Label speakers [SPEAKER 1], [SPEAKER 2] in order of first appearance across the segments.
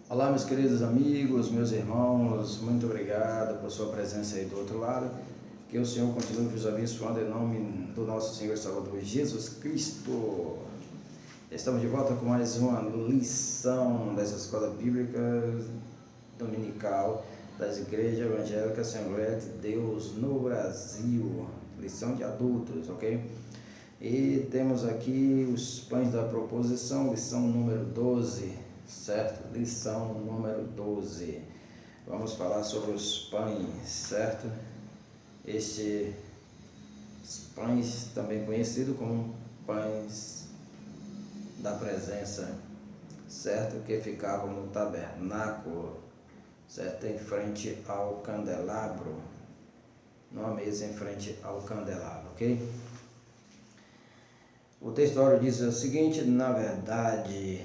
[SPEAKER 1] Olá, meus queridos amigos, meus irmãos, muito obrigado por sua presença aí do outro lado. Que o Senhor continue vos abençoando em nome do nosso Senhor e Salvador Jesus Cristo. Estamos de volta com mais uma lição dessa escola bíblica dominical das igrejas evangélicas Assembleia de Deus no Brasil. Lição de adultos, ok? E temos aqui os pães da proposição, lição número 12, certo? Lição número 12. Vamos falar sobre os pães, certo? Estes pães, também conhecidos como pães da presença, certo? Que ficavam no tabernáculo, certo? Em frente ao candelabro, numa mesa em frente ao candelabro, ok? O texto diz o seguinte: na verdade,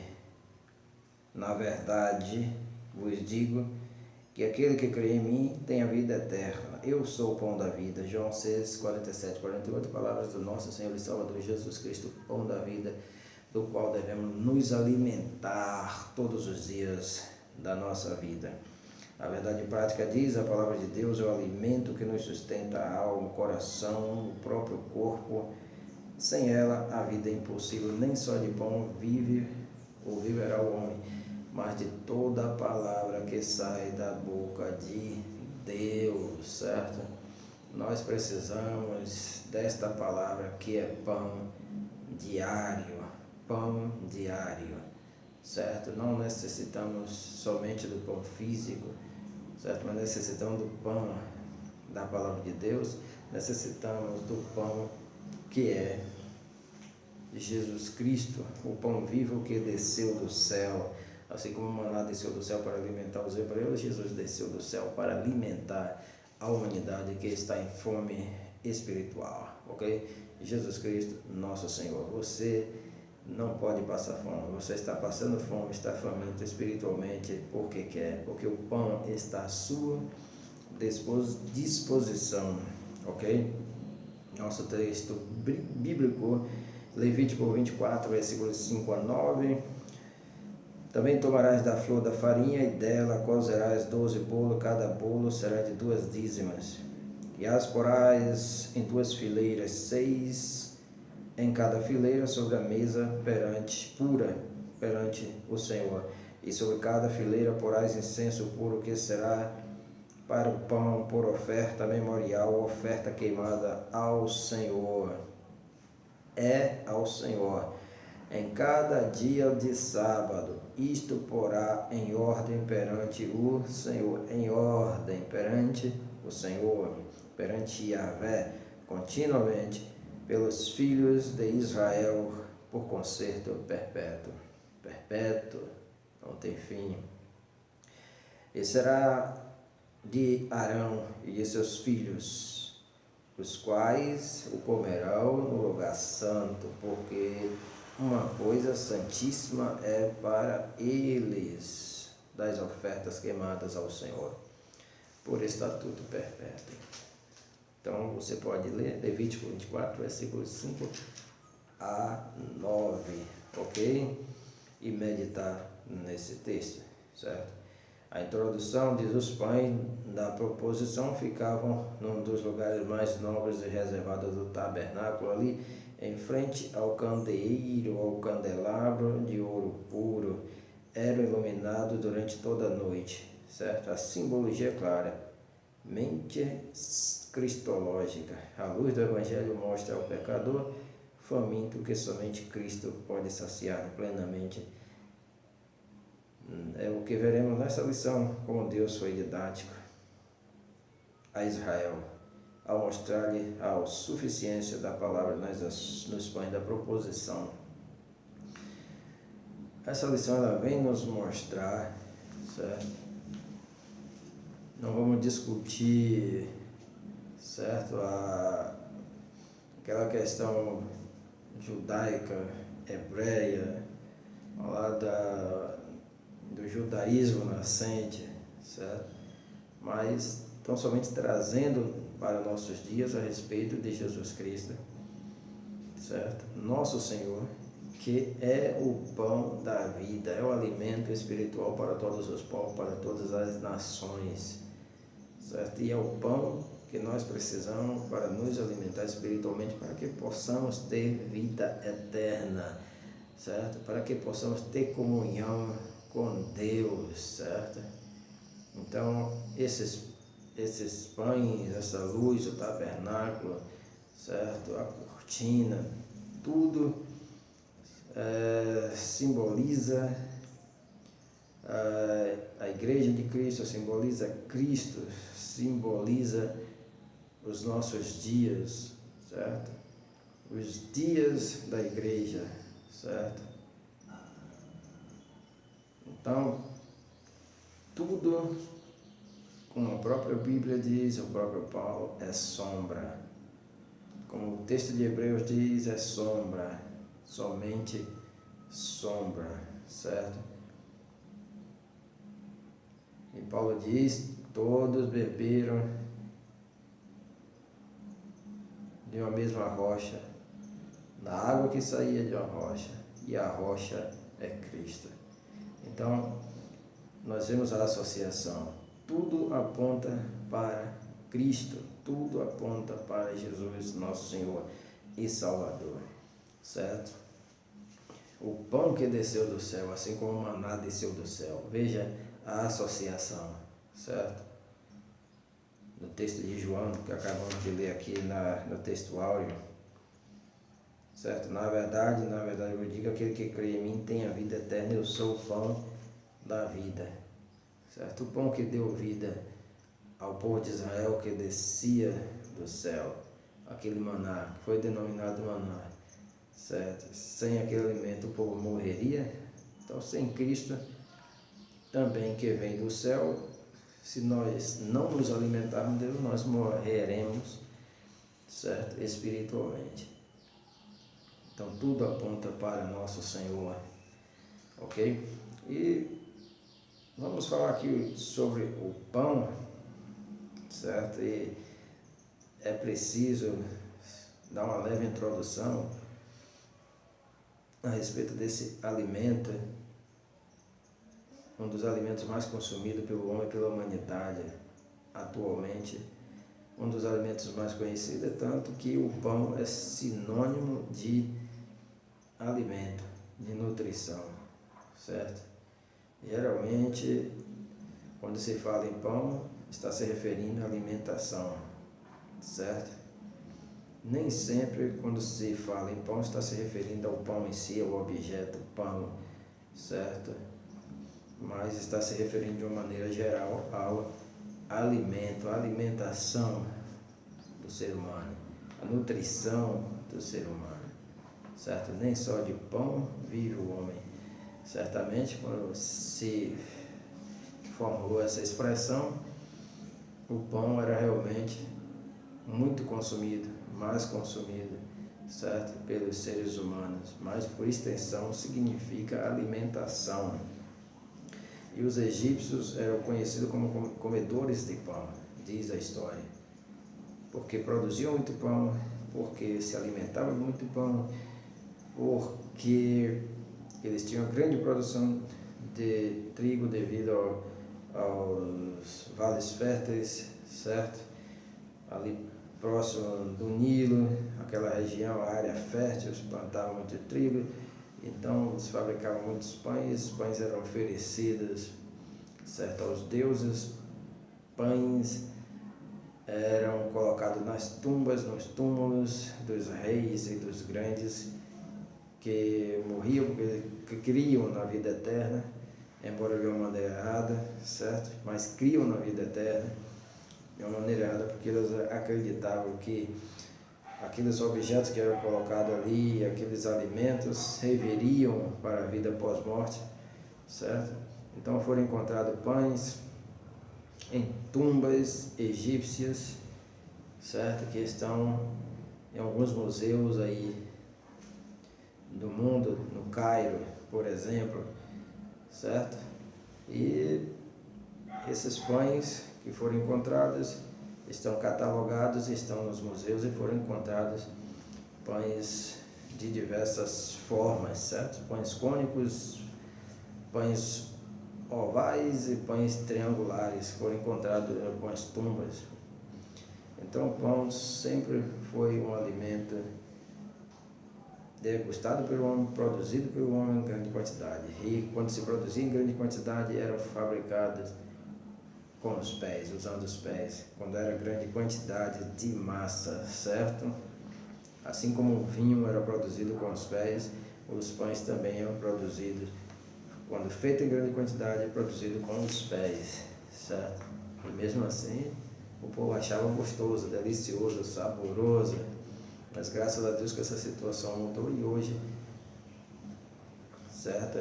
[SPEAKER 1] vos digo que aquele que crê em mim tem a vida eterna. Eu sou o pão da vida. João 6, 47, 48, palavras do nosso Senhor e Salvador Jesus Cristo, pão da vida, do qual devemos nos alimentar todos os dias da nossa vida. A verdade prática diz: a palavra de Deus é o alimento que nos sustenta a alma, o coração, o próprio corpo. Sem ela, a vida é impossível. Nem só de pão vive ou viverá o homem, mas de toda a palavra que sai da boca de Deus, certo? Nós precisamos desta palavra que é pão diário, certo? Não necessitamos somente do pão físico, certo? Mas necessitamos do pão da palavra de Deus, necessitamos do pão que é Jesus Cristo, o pão vivo que desceu do céu. Assim como o maná desceu do céu para alimentar os hebreus, Jesus desceu do céu para alimentar a humanidade que está em fome espiritual, ok? Jesus Cristo, nosso Senhor. Você não pode passar fome, você está passando fome, está faminto espiritualmente porque quer, porque o pão está à sua disposição, ok? Nosso texto bíblico, Levítico 24, versículos 5 a 9. Também tomarás da flor da farinha e dela cozerás 12 bolos, cada bolo será de 2 dízimas. E as porás em 2 fileiras, 6 em cada fileira, sobre a mesa perante o Senhor. E sobre cada fileira porás incenso puro, que será para o pão por oferta memorial, oferta queimada ao Senhor. Ao Senhor. Em cada dia de sábado, isto porá em ordem perante o Senhor, perante Yahvé, continuamente, pelos filhos de Israel, por concerto perpétuo, não tem fim. E será de Arão e de seus filhos, os quais o comerão no lugar santo, porque uma coisa santíssima é para eles, das ofertas queimadas ao Senhor, por estatuto perpétuo. Então você pode ler Levítico 24, versículos 5 a 9, ok? E meditar nesse texto, certo? A introdução diz: os pães da proposição ficavam num dos lugares mais nobres e reservados do tabernáculo, ali em frente ao candeeiro, ao candelabro de ouro puro. Eram iluminados durante toda a noite, certo? A simbologia é clara, mente cristológica. A luz do Evangelho mostra ao pecador faminto que somente Cristo pode saciar plenamente. É o que veremos nessa lição, como Deus foi didático a Israel, ao mostrar-lhe a suficiência da palavra nos pães da proposição. Essa lição ela vem nos mostrar, certo? Não vamos discutir, certo, aquela questão judaica, hebreia, lá do judaísmo nascente, certo? Mas estão somente trazendo para nossos dias a respeito de Jesus Cristo, certo? Nosso Senhor, que é o pão da vida, é o alimento espiritual para todos os povos, para todas as nações, certo? E é o pão que nós precisamos para nos alimentar espiritualmente, para que possamos ter vida eterna, certo? Para que possamos ter comunhão com Deus, certo? Então, esses pães, essa luz, o tabernáculo, certo? A cortina, tudo simboliza a Igreja de Cristo, simboliza Cristo, simboliza os nossos dias, certo? Os dias da Igreja, certo? Então, tudo, como a própria Bíblia diz, o próprio Paulo, é sombra. Como o texto de Hebreus diz, é sombra, somente sombra, certo? E Paulo diz, todos beberam de uma mesma rocha, da água que saía de uma rocha, e a rocha é Cristo. Então, nós vemos a associação, tudo aponta para Cristo, tudo aponta para Jesus, nosso Senhor e Salvador, certo? O pão que desceu do céu, assim como o maná desceu do céu, veja a associação, certo? No texto de João, que acabamos de ler aqui no texto áureo, certo? Na verdade, eu digo, aquele que crê em mim tem a vida eterna, eu sou o pão da vida, certo? O pão que deu vida ao povo de Israel, que descia do céu, aquele maná, que foi denominado maná, certo? Sem aquele alimento o povo morreria. Então, sem Cristo, também que vem do céu, se nós não nos alimentarmos dele, nós morreremos, certo? Espiritualmente. Então, tudo aponta para nosso Senhor, ok? E vamos falar aqui sobre o pão, certo? E é preciso dar uma leve introdução a respeito desse alimento, um dos alimentos mais consumidos pelo homem e pela humanidade atualmente, um dos alimentos mais conhecidos, é tanto que o pão é sinônimo de alimento, de nutrição, certo? Geralmente, quando se fala em pão, está se referindo à alimentação, certo? Nem sempre, quando se fala em pão, está se referindo ao pão em si, ao objeto pão, certo? Mas está se referindo de uma maneira geral ao alimento, a alimentação do ser humano, a nutrição do ser humano, certo? Nem só de pão vive o homem. Certamente, quando se formulou essa expressão, o pão era realmente muito consumido, mais consumido, certo? Pelos seres humanos, mas por extensão significa alimentação. E os egípcios eram conhecidos como comedores de pão, diz a história, porque produziam muito pão, porque se alimentavam de muito pão, porque eles tinham grande produção de trigo devido aos vales férteis, certo? Ali próximo do Nilo, aquela região, a área fértil, eles plantavam muito trigo, então eles fabricavam muitos pães, os pães eram oferecidos, certo, aos deuses, pães eram colocados nas tumbas, nos túmulos dos reis e dos grandes que morriam, que criam na vida eterna, embora de uma maneira errada, certo? Mas criam na vida eterna de uma maneira errada, porque eles acreditavam que aqueles objetos que eram colocados ali, aqueles alimentos, serviriam para a vida pós-morte, certo? Então foram encontrados pães em tumbas egípcias, certo? Que estão em alguns museus aí do mundo, no Cairo, por exemplo, certo? E esses pães que foram encontrados estão catalogados, estão nos museus e foram encontrados pães de diversas formas, certo? Pães cônicos, pães ovais e pães triangulares foram encontrados em algumas tumbas. Então o pão sempre foi um alimento degustado pelo homem, produzido pelo homem em grande quantidade. E quando se produzia em grande quantidade, eram fabricados com os pés, usando os pés, quando era grande quantidade de massa, certo? Assim como o vinho era produzido com os pés, os pães também eram produzidos, quando feito em grande quantidade, produzido com os pés, certo? E mesmo assim, o povo achava gostoso, delicioso, saboroso, mas graças a Deus que essa situação mudou e hoje, certo?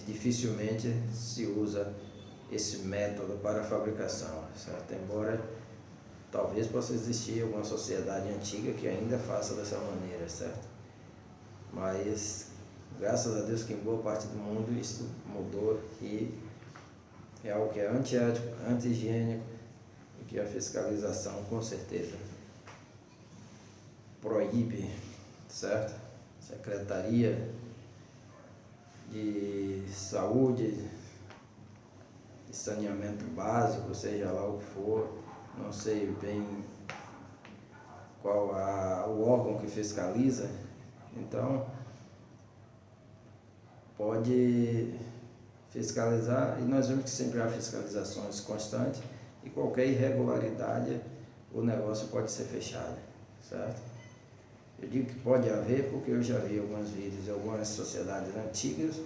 [SPEAKER 1] Dificilmente se usa esse método para a fabricação, certo? Embora talvez possa existir alguma sociedade antiga que ainda faça dessa maneira, certo? Mas graças a Deus que em boa parte do mundo isso mudou e é algo que é antiético, anti-higiênico e que a fiscalização com certeza proíbe, certo? Secretaria de Saúde, de saneamento básico, seja lá o que for, não sei bem qual o órgão que fiscaliza, então pode fiscalizar e nós vemos que sempre há fiscalizações constantes e qualquer irregularidade o negócio pode ser fechado, certo? Eu digo que pode haver porque eu já vi alguns vídeos de algumas sociedades antigas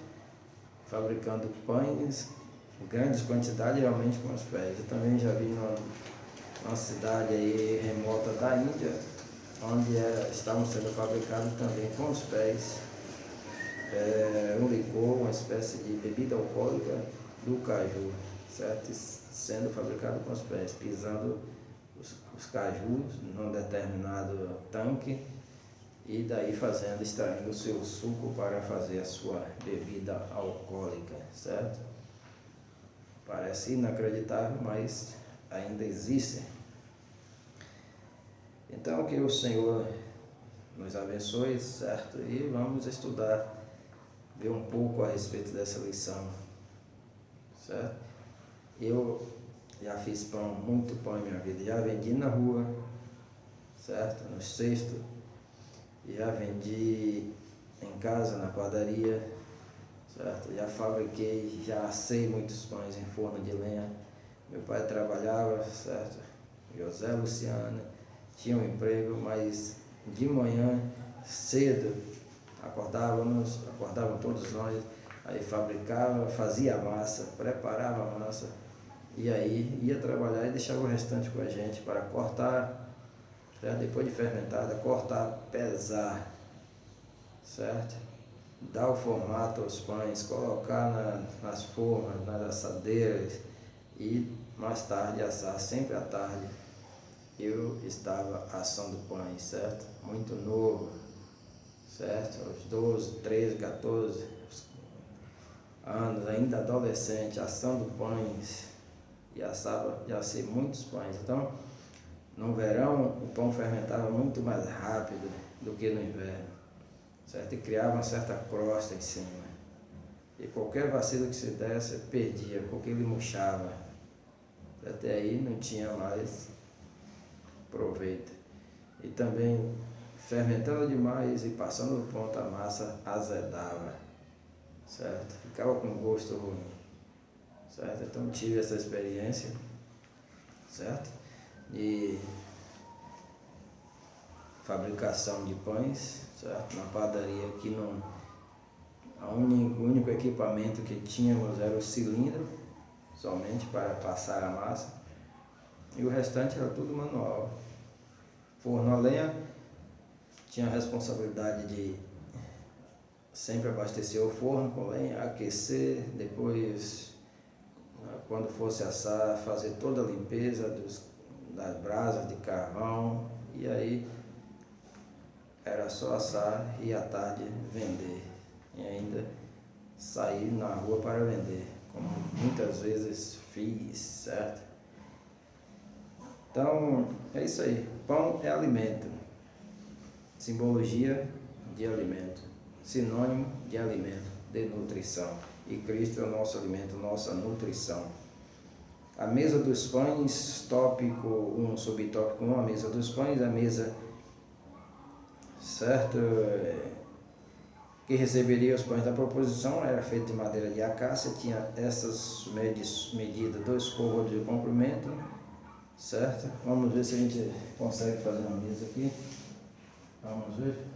[SPEAKER 1] fabricando pães em grandes quantidades, realmente com os pés. Eu também já vi numa cidade aí remota da Índia, onde estavam sendo fabricados também com os pés um licor, uma espécie de bebida alcoólica do caju, certo? Sendo fabricado com os pés, pisando os cajus num determinado tanque e daí extraindo o seu suco para fazer a sua bebida alcoólica, certo? Parece inacreditável, mas ainda existe. Então que o Senhor nos abençoe, certo? E vamos estudar, ver um pouco a respeito dessa lição, certo? Eu já fiz pão, muito pão em minha vida, já vendi na rua, certo? No cesto, já vendi em casa, na padaria, certo? Já fabriquei, já assei muitos pães em forno de lenha. Meu pai trabalhava, certo? José Luciano, tinha um emprego, mas de manhã, cedo, acordavam todos nós, aí fabricava, fazia a massa, preparava a massa, e aí ia trabalhar e deixava o restante com a gente para cortar, certo? Depois de fermentada, cortar, pesar, certo? Dar o formato aos pães, colocar nas formas, nas assadeiras e mais tarde assar, sempre à tarde. Eu estava assando pães, certo? Muito novo, certo? Aos 12, 13, 14 anos, ainda adolescente, assando pães e assei muitos pães. Então, no verão, o pão fermentava muito mais rápido do que no inverno, certo? E criava uma certa crosta em cima. E qualquer vacilo que se desse, perdia, porque ele murchava. Até aí não tinha mais proveito. E também, fermentando demais e passando do ponto, a massa azedava, certo? Ficava com gosto ruim, certo? Então tive essa experiência, certo? De fabricação de pães, certo? Na padaria aqui o único equipamento que tínhamos era o cilindro, somente para passar a massa, e o restante era tudo manual. Forno a lenha, tinha a responsabilidade de sempre abastecer o forno com lenha, aquecer, depois, quando fosse assar, fazer toda a limpeza das brasas de carvão, e aí era só assar e à tarde vender, e ainda sair na rua para vender, como muitas vezes fiz, certo? Então, é isso aí. Pão é alimento. Simbologia de alimento, sinônimo de alimento, de nutrição. E Cristo é o nosso alimento, nossa nutrição. A mesa dos pães, tópico 1, subtópico 1, a mesa dos pães, a mesa, certo, que receberia os pães da proposição, era feita de madeira de acácia, tinha essas medidas, 2 côvados de comprimento, certo? Vamos ver se a gente consegue fazer uma mesa aqui. Vamos ver.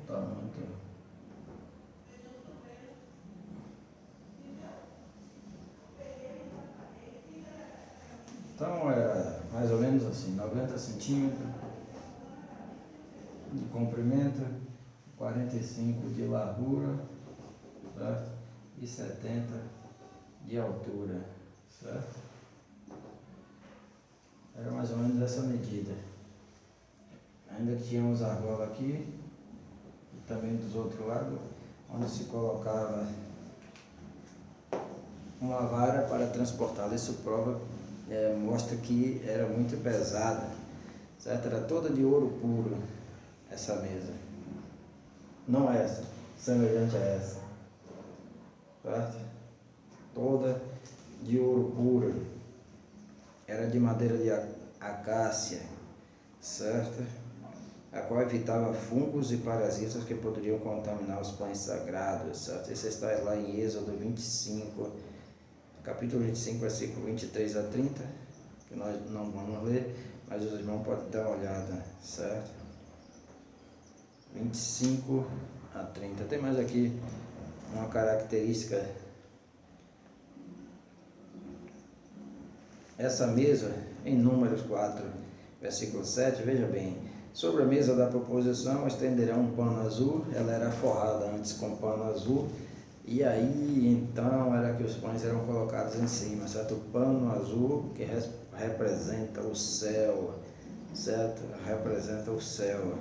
[SPEAKER 1] Tá muito. Então era mais ou menos assim, 90 centímetros de comprimento, 45 de largura, certo? E 70 de altura, certo? Era mais ou menos essa medida. Ainda tínhamos argola aqui, e também dos outros lados, onde se colocava uma vara para transportá-la. Isso prova, mostra que era muito pesada, certo? Era toda de ouro puro essa mesa. Não essa, semelhante a essa, certo? Toda de ouro puro. Era de madeira de acácia, certo? A qual evitava fungos e parasitas que poderiam contaminar os pães sagrados, certo? Isso está lá em Êxodo 25, capítulo 25, versículo 23 a 30, que nós não vamos ler, mas os irmãos podem dar uma olhada, certo? 25 a 30. Tem mais aqui uma característica. Essa mesa, em Números 4, versículo 7, veja bem, sobre a mesa da proposição estenderão um pano azul, ela era forrada antes com pano azul, e aí então era que os pães eram colocados em cima, certo? O pano azul que representa o céu, certo? Representa o céu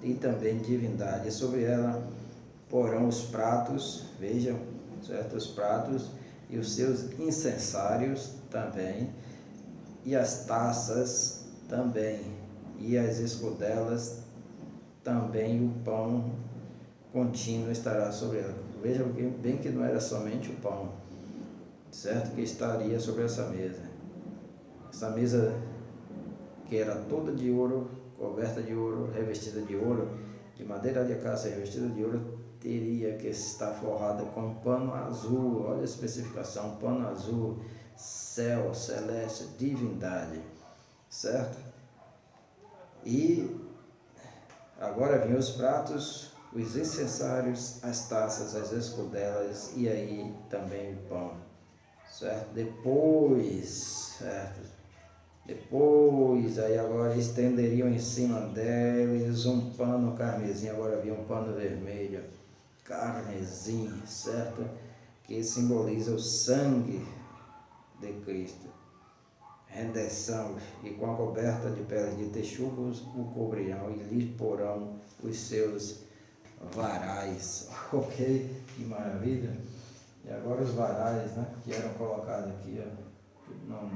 [SPEAKER 1] e também divindade. Sobre ela porão os pratos, vejam, certo? Os pratos e os seus incensários também, e as taças também, e as escudelas também, o pão contínuo estará sobre ela. Veja bem que não era somente o pão, certo? Que estaria sobre essa mesa. Essa mesa que era toda de ouro, coberta de ouro, revestida de ouro, de madeira de acácia revestida de ouro, teria que estar forrada com pano azul. Olha a especificação, pano azul, céu, celeste, divindade, certo? E agora vinham os pratos, os incensários, as taças, as escudelas e aí também o pão, certo? Depois, certo? Depois, aí agora estenderiam em cima deles um pano carmesim, agora havia um pano vermelho, carmesim, certo? Que simboliza o sangue de Cristo, redenção, e com a coberta de peles de texugos o cobrirão e lhe porão os seus varais. Ok? Que maravilha! E agora os varais, né, que eram colocados aqui, ó, não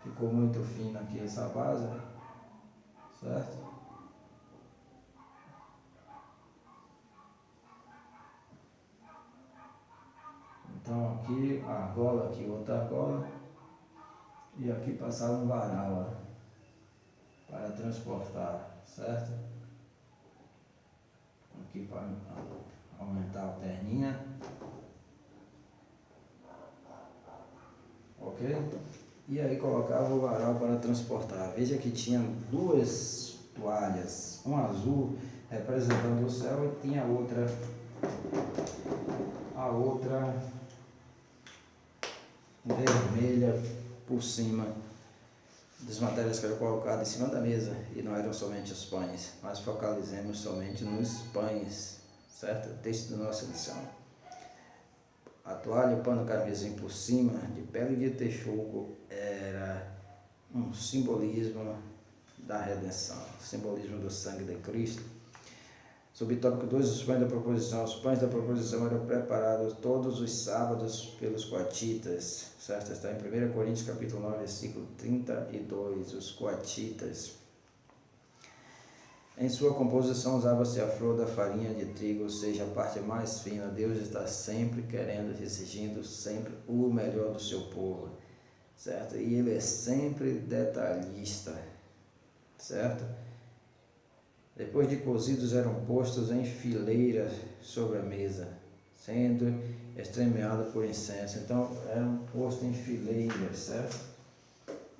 [SPEAKER 1] ficou muito fino aqui essa base, certo? Então aqui a argola, aqui outra argola, e aqui passava um varal, ó, para transportar, certo? Aqui para aumentar a perninha, ok? E aí colocava o varal para transportar. Veja que tinha 2 toalhas, uma azul representando o céu e tinha a outra vermelha por cima das matérias que eram colocadas em cima da mesa, e não eram somente os pães, mas focalizemos somente nos pães, certo? O texto da nossa lição. A toalha, o pano carmesim por cima, de pele de texugo, era um simbolismo da redenção, simbolismo do sangue de Cristo. Subtópico 2, os pães da proposição. Os pães da proposição eram preparados todos os sábados pelos coatitas, certo? Está em 1 Coríntios capítulo 9, versículo 32, os coatitas. Em sua composição usava-se a flor da farinha de trigo, ou seja, a parte mais fina. Deus está sempre querendo, exigindo sempre o melhor do seu povo, certo? E Ele é sempre detalhista, certo? Depois de cozidos, eram postos em fileiras sobre a mesa, sendo estremeados por incenso. Então, eram postos em fileiras, certo?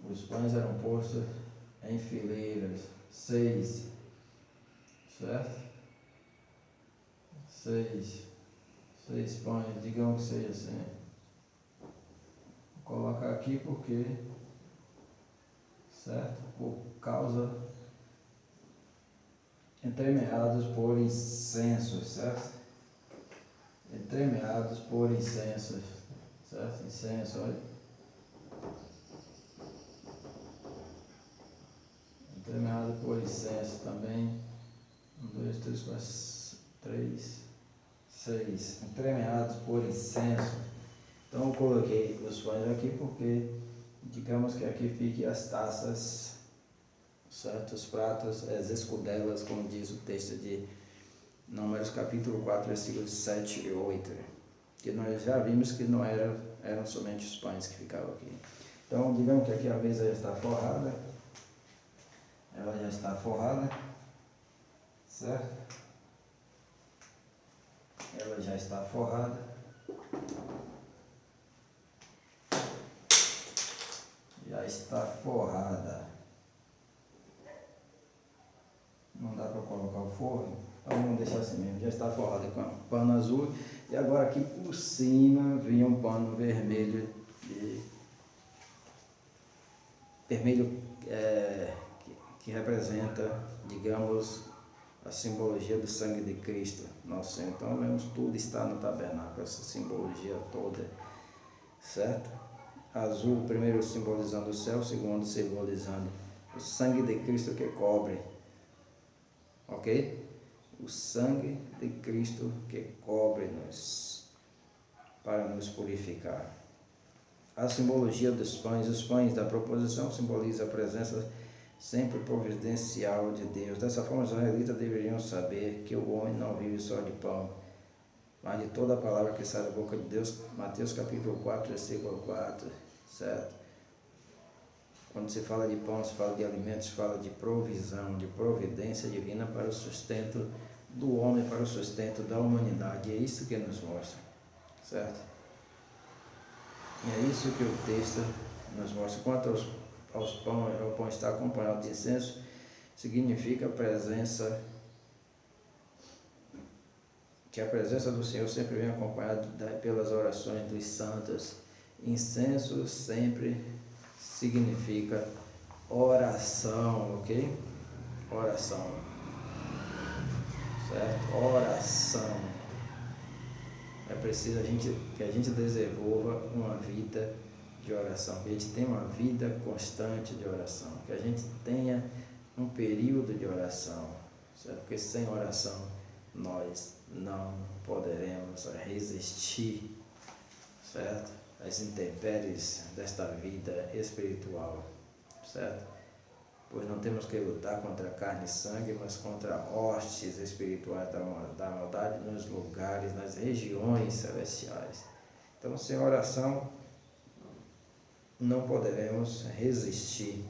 [SPEAKER 1] Os pães eram postos em fileiras, 6, certo? 6 pães, digamos que seja assim. Vou colocar aqui porque, certo? Por causa, entremeados por incenso, certo? Entremeados por incenso, certo? Incenso, olha. Entremeado por incenso também. 1, 2, 3, 4, 3, 6. Entremeados por incenso. Então eu coloquei os pães aqui porque, digamos que aqui fiquem as taças, certo? Os pratos, as escudelas, como diz o texto de Números capítulo 4, versículos 7 e 8. Que nós já vimos que não eram somente os pães que ficavam aqui. Então, digamos que aqui a mesa já está forrada. Ela já está forrada, certo? Ela já está forrada. Já está forrada. Não dá para colocar o forro, então vamos deixar assim mesmo. Já está forrada com pano azul. E agora aqui por cima vinha um pano vermelho. Que representa, digamos, a simbologia do sangue de Cristo, nosso Senhor. Então, vemos tudo está no tabernáculo, essa simbologia toda, certo? Azul, primeiro simbolizando o céu, segundo simbolizando o sangue de Cristo que cobre, ok? O sangue de Cristo que cobre-nos para nos purificar. A simbologia dos pães, os pães da proposição simbolizam a presença sempre providencial de Deus. Dessa forma, os israelitas deveriam saber que o homem não vive só de pão, mas de toda a palavra que sai da boca de Deus. Mateus capítulo 4, versículo 4, certo? Quando se fala de pão, se fala de alimentos, se fala de provisão, de providência divina para o sustento do homem, para o sustento da humanidade. E é isso que nos mostra, certo? E é isso que o texto nos mostra. Quanto aos pães, o pão está acompanhado de incenso, significa a presença, que a presença do Senhor sempre vem acompanhada pelas orações dos santos. Incenso sempre significa oração, ok? Oração, certo? Oração. É preciso que a gente desenvolva uma vida de oração, que a gente tenha uma vida constante de oração, que a gente tenha um período de oração, certo? Porque sem oração nós não poderemos resistir, certo? Às intempéries desta vida espiritual, certo? Pois não temos que lutar contra carne e sangue, mas contra hostes espirituais da maldade nos lugares, nas regiões celestiais. Então, sem oração, não poderemos resistir,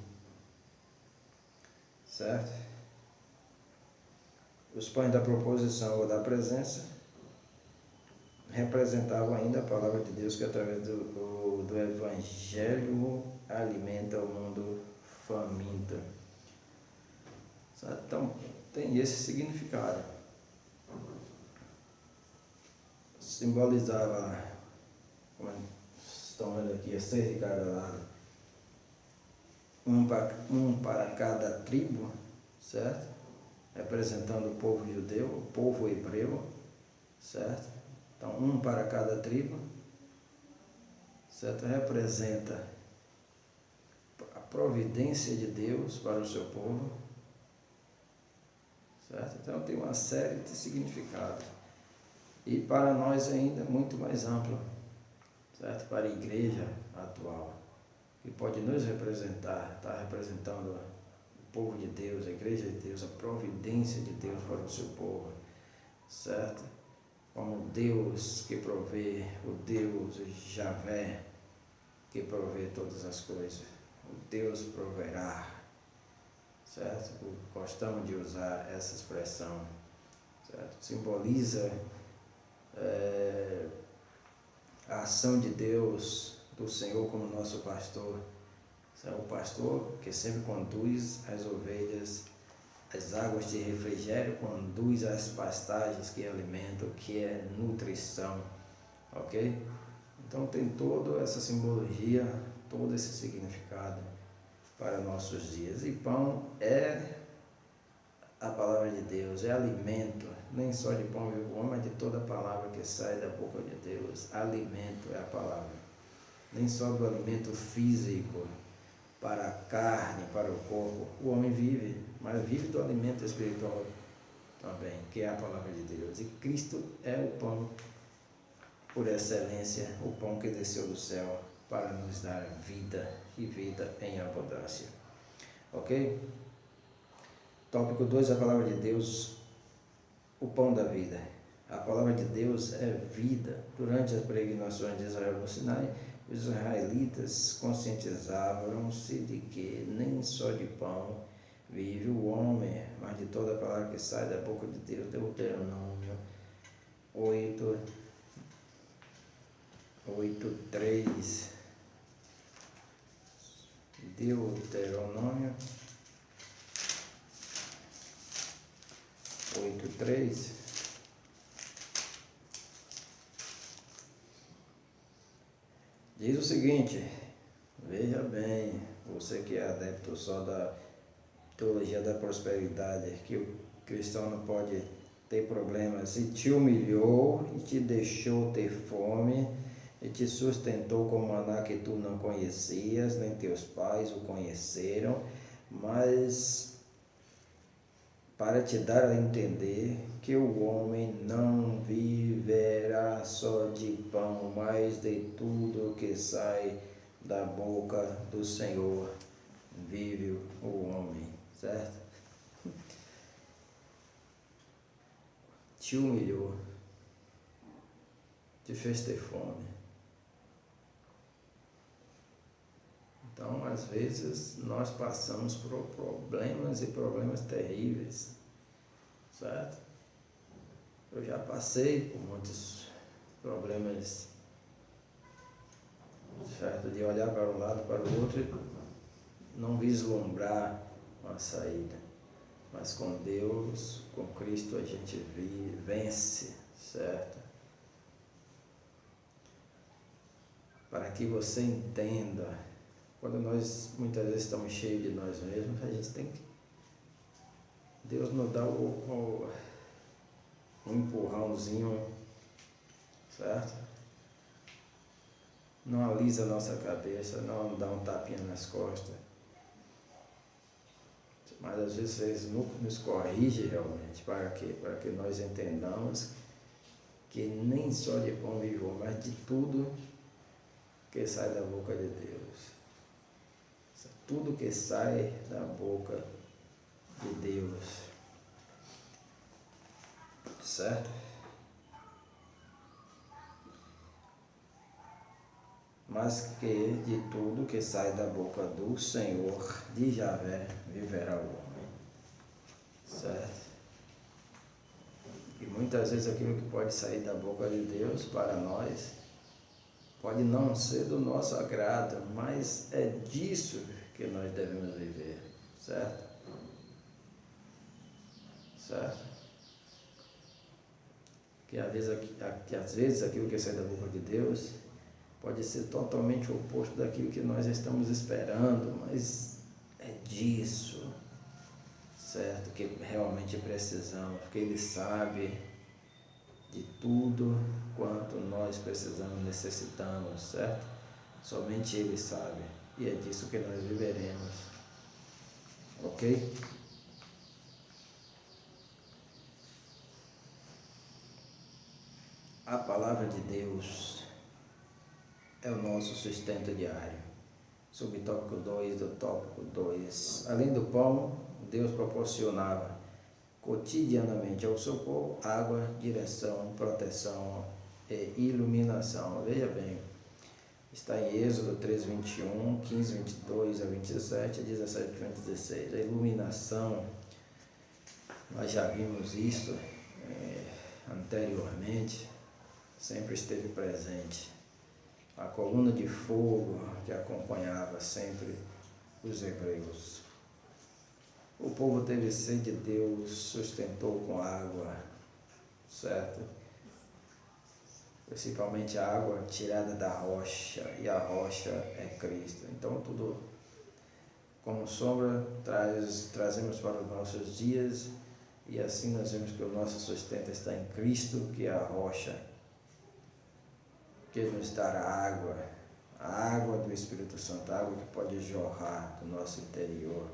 [SPEAKER 1] certo? Os pães da proposição ou da presença representavam ainda a palavra de Deus, que através do Evangelho alimenta o mundo faminto. Então, tem esse significado. Simbolizava, como estão vendo aqui, 6 de cada lado, um para cada tribo, certo? Representando o povo judeu, o povo hebreu, certo? Então, um para cada tribo, certo? Representa providência de Deus para o seu povo, certo? Então tem uma série de significados. E para nós ainda muito mais amplo, certo? Para a igreja atual, que pode nos representar, está representando o povo de Deus, a igreja de Deus, a providência de Deus para o seu povo, certo? Como Deus que provê, o Deus Javé, que provê todas as coisas, o Deus proverá, certo? Gostamos de usar essa expressão, certo? Simboliza a ação de Deus, do Senhor como nosso pastor. É o pastor que sempre conduz as ovelhas, as águas de refrigério, conduz as pastagens que alimentam, que é nutrição, ok? Então tem toda essa simbologia, todo esse significado para nossos dias. E pão é a palavra de Deus, é alimento, nem só de pão vive o homem, mas de toda palavra que sai da boca de Deus. Alimento é a palavra, nem só do alimento físico, para a carne, para o corpo. O homem vive, mas vive do alimento espiritual também, que é a palavra de Deus. E Cristo é o pão por excelência, o pão que desceu do céu para nos dar vida e vida em abundância. Ok? Tópico 2, a palavra de Deus, o pão da vida. A palavra de Deus é vida. Durante as peregrinações de Israel no Sinai, os israelitas conscientizavam-se de que nem só de pão vive o homem, mas de toda a palavra que sai da boca de Deus. Deuteronômio 8:3. Deuteronômio 8:3. Diz o seguinte, veja bem, você que é adepto só da teologia da prosperidade, que o cristão não pode ter problemas, e te humilhou e te deixou ter fome, e te sustentou com maná que tu não conhecias, nem teus pais o conheceram, mas para te dar a entender que o homem não viverá só de pão, mas de tudo que sai da boca do Senhor vive o homem, certo? Te humilhou, te fez ter fome. Então, às vezes, nós passamos por problemas e problemas terríveis, certo? Eu já passei por muitos problemas, certo? De olhar para um lado, para o outro e não vislumbrar uma saída. Mas com Deus, com Cristo, a gente vence, certo? Para que você entenda, quando nós muitas vezes estamos cheios de nós mesmos, a gente tem que... Deus nos dá um empurrãozinho, certo? Não alisa a nossa cabeça, não dá um tapinha nas costas. Mas às vezes eles nos corrigem realmente. Para quê? Para que nós entendamos que nem só de pão vive o homem, mas de tudo que sai da boca de Deus. Tudo que sai da boca de Deus, certo? Mas que de tudo que sai da boca do Senhor, de Javé, viverá o homem, certo? E muitas vezes aquilo que pode sair da boca de Deus para nós, pode não ser do nosso agrado, mas é disso que nós devemos viver, certo? Certo? Que às vezes aquilo que sai da boca de Deus pode ser totalmente o oposto daquilo que nós estamos esperando, mas é disso, certo? Que realmente precisamos, porque Ele sabe de tudo quanto nós precisamos, necessitamos, certo? Somente Ele sabe. e é disso que nós viveremos. Ok? A palavra de Deus é o nosso sustento diário. Subtópico 2 do tópico 2. Além do pão, Deus proporcionava cotidianamente ao seu povo água, direção, proteção e iluminação. Veja bem, está em Êxodo 3, 21, 15, 22 a 27, 17, 16. A iluminação, nós já vimos isso anteriormente, sempre esteve presente. A coluna de fogo que acompanhava sempre os hebreus. O povo teve sede, Deus sustentou com água, certo? Principalmente a água tirada da rocha, e a rocha é Cristo. Então tudo como sombra trazemos para os nossos dias, e assim nós vemos que o nosso sustento está em Cristo, que é a rocha, que nos dará a água do Espírito Santo, a água que pode jorrar do nosso interior.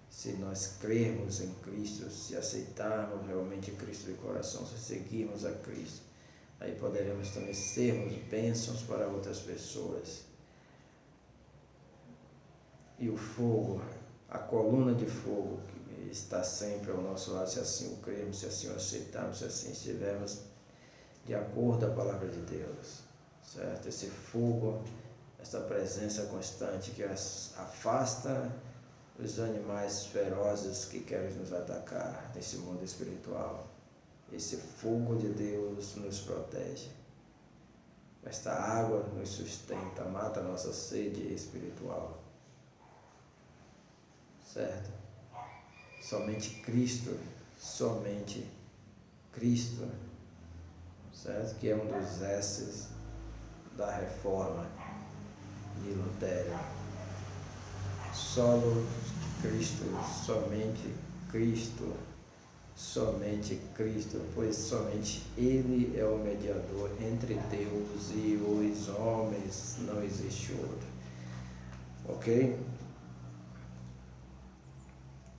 [SPEAKER 1] Se nós crermos em Cristo, se aceitarmos realmente Cristo de coração, se seguirmos a Cristo, aí poderemos também sermos bênçãos para outras pessoas. E o fogo, a coluna de fogo que está sempre ao nosso lado, se assim o crermos, se assim o aceitarmos, se assim estivermos de acordo com a palavra de Deus, certo? Esse fogo, essa presença constante que afasta os animais ferozes que querem nos atacar nesse mundo espiritual. Esse fogo de Deus nos protege. Esta água nos sustenta, mata a nossa sede espiritual. Certo? Somente Cristo, certo? Que é um dos esses da reforma de Lutero. Solo Cristo, somente Cristo, pois somente Ele é o mediador entre Deus e os homens, não existe outro. Ok?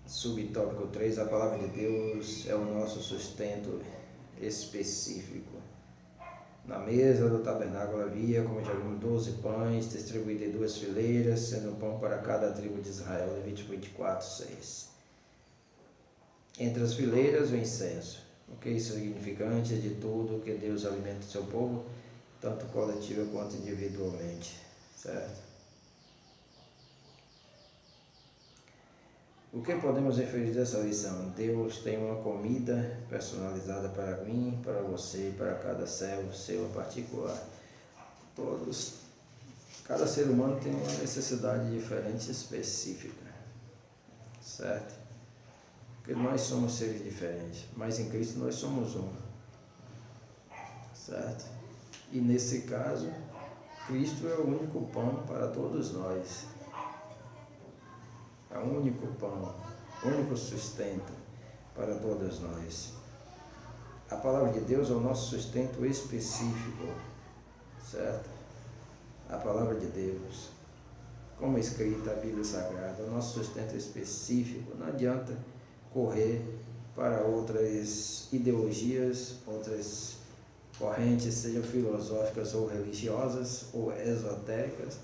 [SPEAKER 1] Subtópico 3, a palavra de Deus é o nosso sustento específico. Na mesa do tabernáculo havia, como já vimos, 12 pães, distribuídos em 2 fileiras, sendo um pão para cada tribo de Israel. Levítico 24, 6. Entre as fileiras, o incenso. Ok? Significante de tudo que Deus alimenta o seu povo, tanto coletiva quanto individualmente. Certo? O que podemos inferir dessa lição? Deus tem uma comida personalizada para mim, para você, para cada servo seu em particular. Cada ser humano tem uma necessidade diferente e específica, certo? Porque nós somos seres diferentes, mas em Cristo nós somos um, certo? E nesse caso, Cristo é o único pão para todos nós. É o único pão, o único sustento para todos nós. A palavra de Deus é o nosso sustento específico, certo? A palavra de Deus, como escrita a Bíblia Sagrada, é o nosso sustento específico. Não adianta correr para outras ideologias, outras correntes, sejam filosóficas ou religiosas ou esotéricas,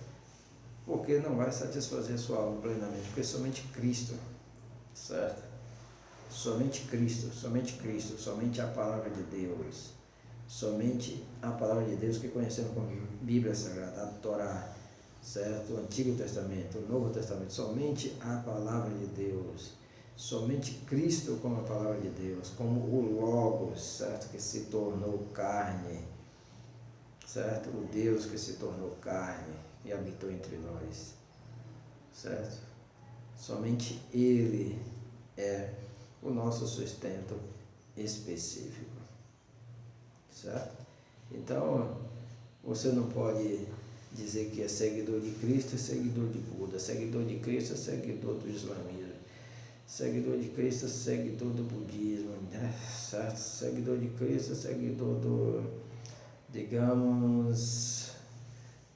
[SPEAKER 1] porque não vai satisfazer sua alma plenamente, porque somente Cristo, certo? Somente Cristo, somente a palavra de Deus, somente a palavra de Deus que conhecemos como Bíblia Sagrada, a Torá, certo? O Antigo Testamento, o Novo Testamento, somente a palavra de Deus, somente Cristo como a palavra de Deus, como o Logos, certo? Que se tornou carne, certo? O Deus que se tornou carne e habitou entre nós, certo? Somente Ele é o nosso sustento específico, certo? Então, você não pode dizer que é seguidor de Cristo e seguidor de Buda, seguidor de Cristo é seguidor do islamismo, seguidor de Cristo é seguidor do budismo, né? Certo? Seguidor de Cristo é seguidor do, digamos,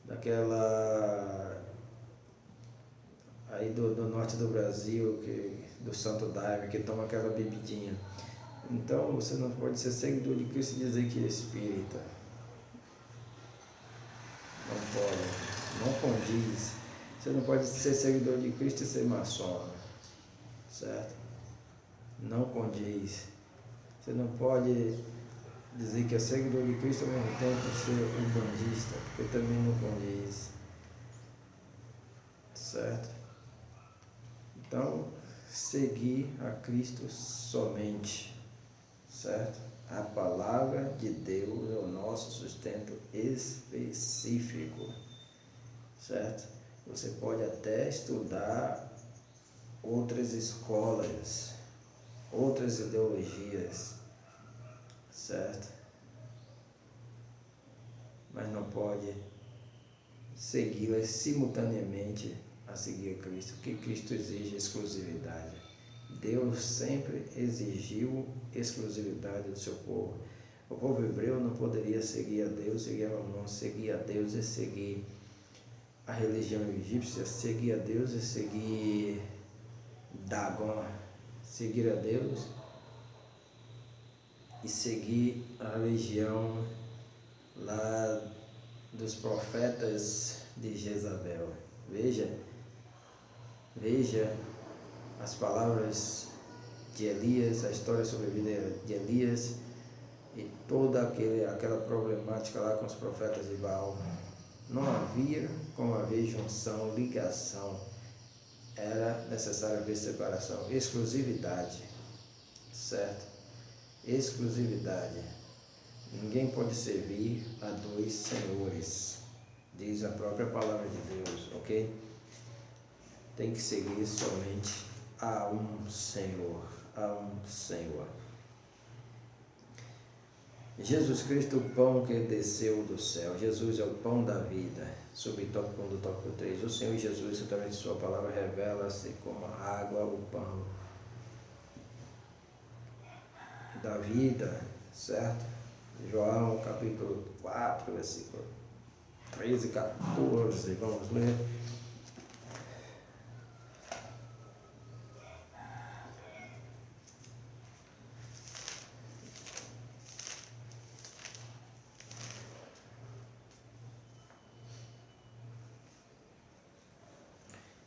[SPEAKER 1] daquela do norte do Brasil, do Santo Daime, que toma aquela bebidinha. Então você não pode ser seguidor de Cristo e dizer que é espírita. Não pode, não condiz. Você não pode ser seguidor de Cristo e ser maçom, certo? Não condiz. Você não pode dizer que é seguidor de Cristo ao mesmo tempo ser umbandista, porque também não condiz, certo? Então, seguir a Cristo somente, certo? A palavra de Deus é o nosso sustento específico, certo? Você pode até estudar outras escolas, outras ideologias, certo? Mas não pode segui-las simultaneamente a seguir a Cristo, porque Cristo exige exclusividade. Deus sempre exigiu exclusividade do seu povo. O povo hebreu não poderia seguir a Deus, seguir a Mamon, seguir a Deus e seguir a religião egípcia, seguir a Deus e seguir Dagon, seguir a Deus e seguir a religião lá dos profetas de Jezabel. Veja as palavras de Elias, a história sobre a vida de Elias e toda aquela problemática lá com os profetas de Baal. Não havia como haver junção, ligação. Era necessário haver separação, exclusividade, certo? Exclusividade. Ninguém pode servir a dois senhores, diz a própria palavra de Deus, ok? Tem que seguir somente a um Senhor, a um Senhor. Jesus Cristo, o pão que desceu do céu. Jesus é o pão da vida. Subtópico 1 do tópico 3. O Senhor Jesus, através de sua palavra, revela-se como a água, o pão da vida, certo? João capítulo 4, versículo 13 e 14. Vamos ler.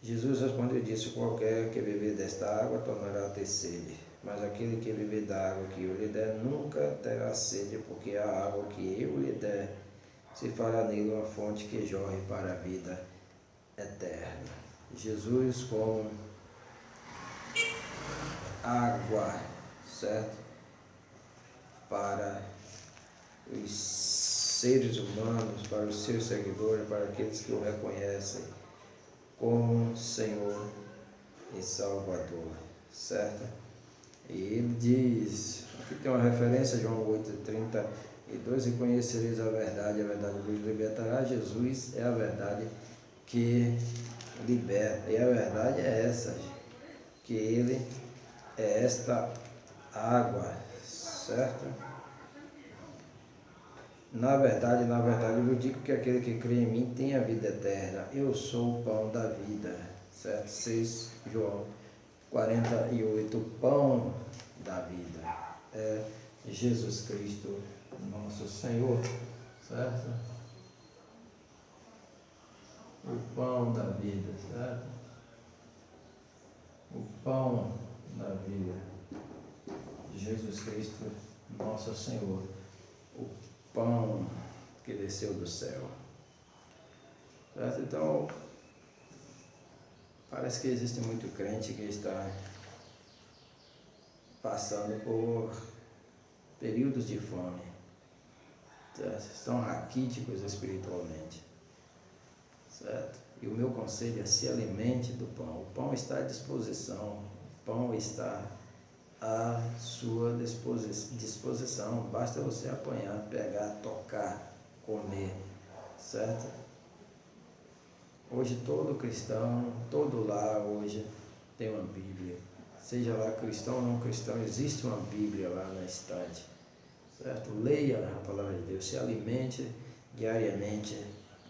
[SPEAKER 1] Jesus respondeu e disse: qualquer que beber desta água tornará a ter sede, mas aquele que beber da água que eu lhe der nunca terá sede, porque a água que eu lhe der se fará nele uma fonte que jorre para a vida eterna. Jesus como água, certo? Para os seres humanos, para os seus seguidores, para aqueles que o reconhecem como Senhor e Salvador, certo? E ele diz, aqui tem uma referência, João 8:32, e conhecereis a verdade vos libertará. Jesus é a verdade que liberta, e a verdade é essa, que ele é esta água, certo? Na verdade, eu vos digo que aquele que crê em mim tem a vida eterna. Eu sou o pão da vida, certo? 6 João 48, o pão da vida é Jesus Cristo, nosso Senhor, certo? O pão da vida, certo? O pão da vida, Jesus Cristo, nosso Senhor. O pão que desceu do céu, certo? Então, parece que existe muito crente que está passando por períodos de fome, certo? Estão raquíticos espiritualmente, certo? E o meu conselho é: se alimente do pão. O pão está à disposição, o pão está à sua disposição. Basta você apanhar, pegar, tocar, comer, certo? Hoje todo cristão, todo lar hoje tem uma Bíblia. Seja lá cristão ou não cristão, existe uma Bíblia lá na estante, certo? Leia a palavra de Deus, se alimente diariamente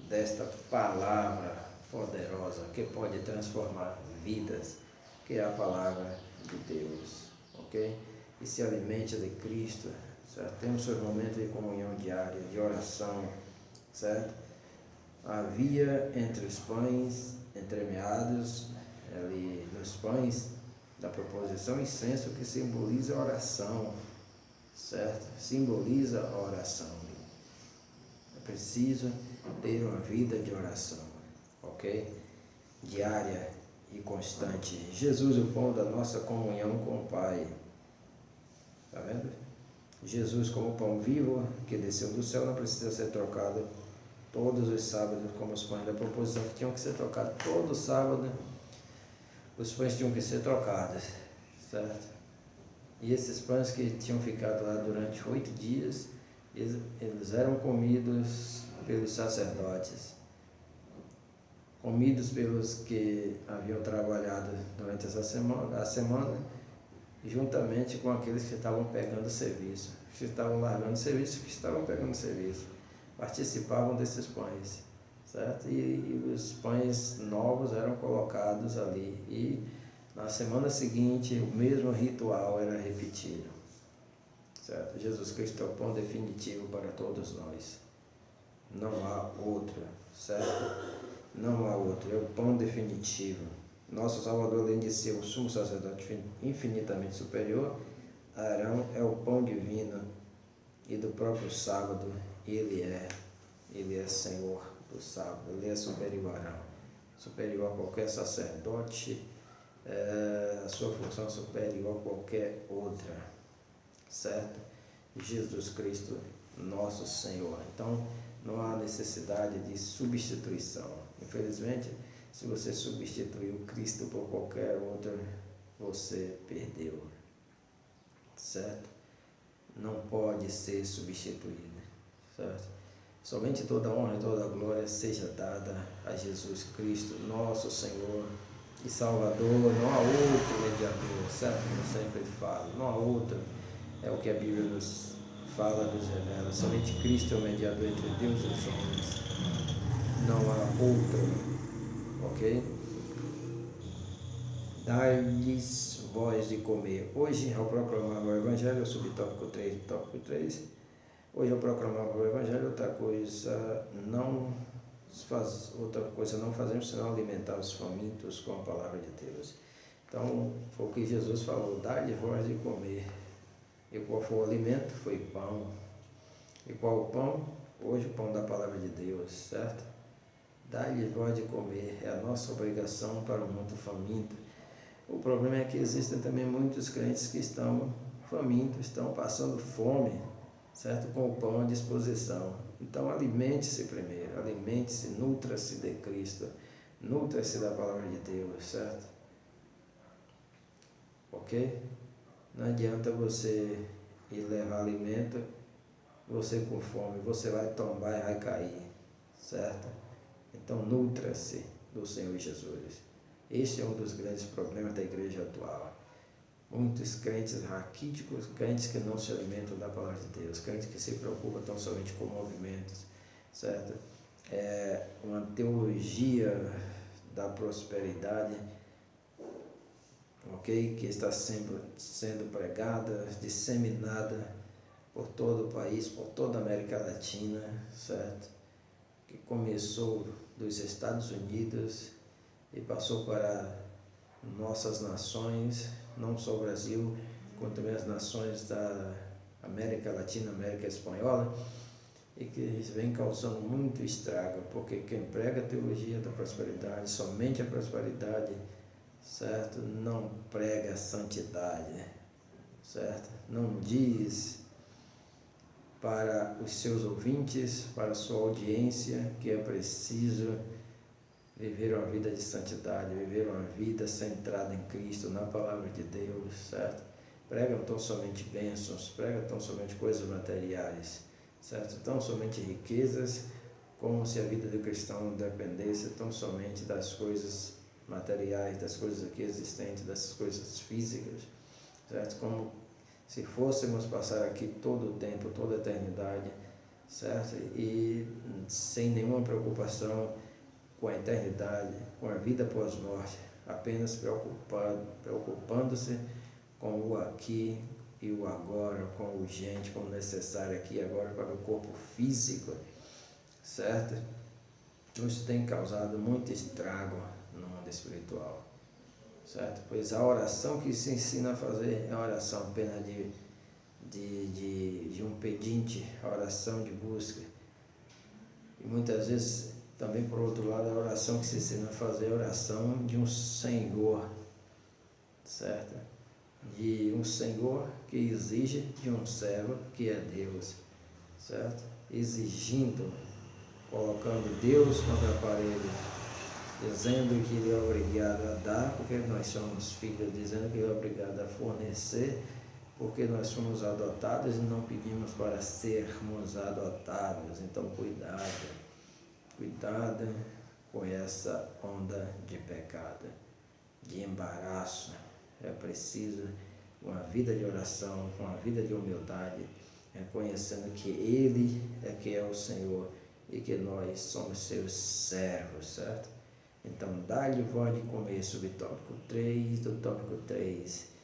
[SPEAKER 1] desta palavra, poderosa que pode transformar vidas, que é a palavra de Deus, ok? E se alimente de Cristo, certo? Temos seus momentos de comunhão diária, de oração, certo? Havia entre os pães entremeados, ali nos pães da proposição, incenso que simboliza a oração, certo? Simboliza a oração. É preciso ter uma vida de oração, ok? Diária e constante. Jesus, o pão da nossa comunhão com o Pai. Está vendo? Jesus, como pão vivo que desceu do céu, não precisa ser trocado todos os sábados, como os pães da proposição, que tinham que ser trocados todo sábado. Os pães tinham que ser trocados, certo? E esses pães que tinham ficado lá durante 8 dias, eles eram comidos pelos sacerdotes, comidos pelos que haviam trabalhado durante a semana, juntamente com aqueles que estavam pegando serviço, que estavam largando serviço, que estavam pegando serviço, participavam desses pães, certo? E os pães novos eram colocados ali, e na semana seguinte o mesmo ritual era repetido, certo? Jesus Cristo é o pão definitivo para todos nós, não há outro, certo? Não há outro, é o pão definitivo. Nosso Salvador, além de ser o sumo sacerdote infinitamente superior, Arão é o pão divino e do próprio sábado ele é Senhor do sábado, ele é superior a Arão, superior a qualquer sacerdote, a sua função superior a qualquer outra, certo? Jesus Cristo, nosso Senhor. Então, não há necessidade de substituição. Infelizmente, se você substituiu Cristo por qualquer outro, você perdeu, certo? Não pode ser substituído, certo? Somente toda honra e toda glória seja dada a Jesus Cristo, nosso Senhor e Salvador. Não há outro mediador, certo? Eu sempre falo, não há outro. É o que a Bíblia nos fala, nos revela. Somente Cristo é o mediador entre Deus e os homens. Não há outro, ok? Dar-lhes voz de comer. Hoje, ao proclamar o Evangelho, subtópico 3, tópico 3, hoje ao proclamar o Evangelho, outra coisa não fazemos senão alimentar os famintos com a palavra de Deus. Então, foi o que Jesus falou, dar-lhes voz de comer. E qual foi o alimento? Foi pão. E qual o pão? Hoje o pão da palavra de Deus, certo? Dar-lhe voz de comer é a nossa obrigação para o mundo faminto. O problema é que existem também muitos crentes que estão famintos, estão passando fome, certo? Com o pão à disposição. Então alimente-se primeiro, alimente-se, nutra-se de Cristo, nutra-se da palavra de Deus, certo? Ok? Não adianta você ir levar alimento, você com fome, você vai tombar e vai cair, certo? Então nutra-se do Senhor Jesus. Este é um dos grandes problemas da igreja atual. Muitos crentes raquíticos, crentes que não se alimentam da palavra de Deus, crentes que se preocupam tão somente com movimentos, certo? É uma teologia da prosperidade, ok? Que está sendo pregada, disseminada por todo o país, por toda a América Latina, certo? Que começou dos Estados Unidos e passou para nossas nações, não só o Brasil, como também as nações da América Latina, América Espanhola, e que vem causando muito estrago, porque quem prega a teologia da prosperidade, somente a prosperidade, certo? Não prega a santidade, certo? Não diz para os seus ouvintes, para a sua audiência, que é preciso viver uma vida de santidade, viver uma vida centrada em Cristo, na palavra de Deus, certo? Pregam tão somente bênçãos, pregam tão somente coisas materiais, certo? Tão somente riquezas, como se a vida do cristão dependesse tão somente das coisas materiais, das coisas aqui existentes, das coisas físicas, certo? Como se fôssemos passar aqui todo o tempo, toda a eternidade, certo? E sem nenhuma preocupação com a eternidade, com a vida pós-morte, apenas preocupando-se com o aqui e o agora, com o urgente, com o necessário aqui e agora para o corpo físico, certo? Isso tem causado muito estrago no mundo espiritual, certo? Pois a oração que se ensina a fazer é a oração apenas de um pedinte, a oração de busca. E muitas vezes, também por outro lado, a oração que se ensina a fazer é a oração de um Senhor, certo? De um Senhor que exige de um servo que é Deus, certo? Exigindo, colocando Deus contra a parede, dizendo que Ele é obrigado a dar, porque nós somos filhos, dizendo que Ele é obrigado a fornecer, porque nós fomos adotados e não pedimos para sermos adotados. Então, cuidado com essa onda de pecado, de embaraço. É preciso uma vida de oração, uma vida de humildade, reconhecendo que Ele é que é o Senhor e que nós somos seus servos, certo? Então, dá-lhe voz de comer, subtópico 3 do tópico 3.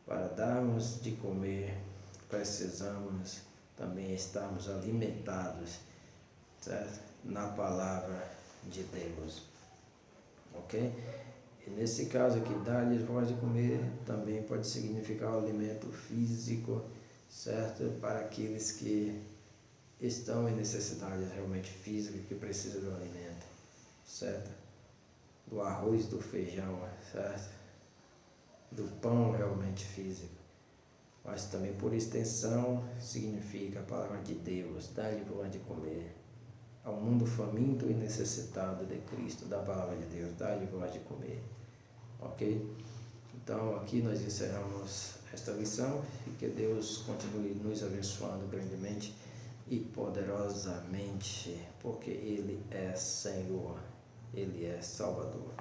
[SPEAKER 1] Para darmos de comer, precisamos também estarmos alimentados, certo? Na palavra de Deus, ok? E nesse caso aqui, dar-lhes voz de comer também pode significar o alimento físico, certo? Para aqueles que estão em necessidade realmente física, que precisam do alimento, certo? Do arroz, do feijão, certo? Do pão realmente físico. Mas também por extensão significa a palavra de Deus, dar-lhe voz de comer. Ao mundo faminto e necessitado de Cristo, da palavra de Deus, dá-lhe voz de comer. Ok? Então, aqui nós encerramos esta lição e que Deus continue nos abençoando grandemente e poderosamente, porque Ele é Senhor, Ele é Salvador.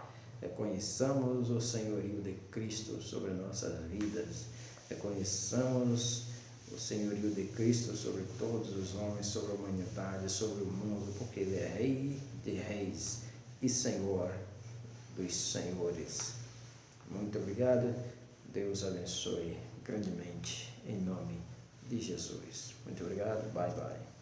[SPEAKER 1] Reconheçamos o senhorio de Cristo sobre nossas vidas, reconheçamos o senhorio de Cristo sobre todos os homens, sobre a humanidade, sobre o mundo, porque Ele é Rei de reis e Senhor dos senhores. Muito obrigado, Deus abençoe grandemente, em nome de Jesus. Muito obrigado, bye bye.